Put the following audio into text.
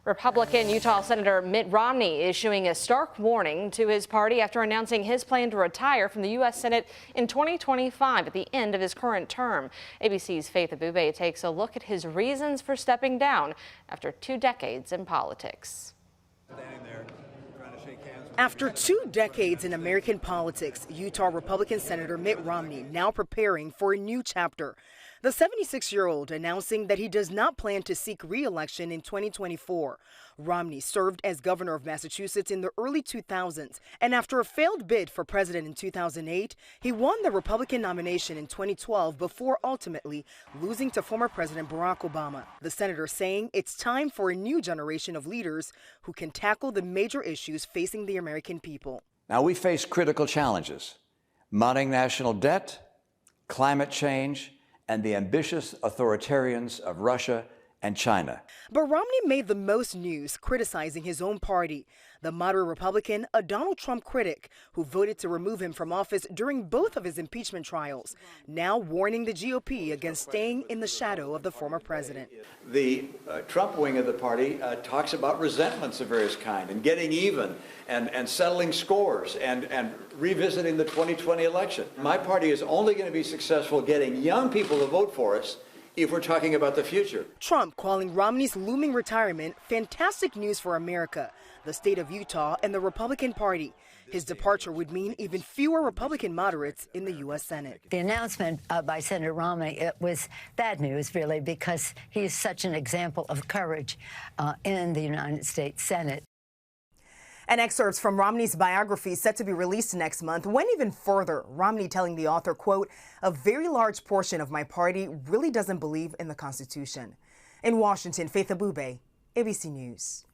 Republican Utah Senator Mitt Romney issuing a stark warning to his party after announcing his plan to retire from the U.S. Senate in 2025 at the end of his current term. ABC's Faith Abube takes a look at his reasons for stepping down after 2 decades in politics. After 2 decades in American politics, Utah Republican Senator Mitt Romney now preparing for a new chapter. The 76-year-old announcing that he does not plan to seek re-election in 2024. Romney served as governor of Massachusetts in the early 2000s, and after a failed bid for president in 2008, he won the Republican nomination in 2012 before ultimately losing to former President Barack Obama. The senator saying it's time for a new generation of leaders who can tackle the major issues facing the American people. Now we face critical challenges: mounting national debt, climate change, and the ambitious authoritarians of Russia and China. But Romney made the most news criticizing his own party, the moderate Republican, a Donald Trump critic who voted to remove him from office during both of his impeachment trials, now warning the GOP against staying in the shadow of the former president. The Trump wing of the party talks about resentments of various kind and getting even and settling scores and revisiting the 2020 election. My party is only going to be successful getting young people to vote for us if we're talking about the future. Trump calling Romney's looming retirement fantastic news for America, the state of Utah, and the Republican Party. His departure would mean even fewer Republican moderates in the U.S. Senate. The announcement by Senator Romney, it was bad news, really, because he is such an example of courage in the United States Senate. And excerpts from Romney's biography set to be released next month went even further. Romney telling the author, quote, "A very large portion of my party really doesn't believe in the Constitution." In Washington, Faith Abube, ABC News.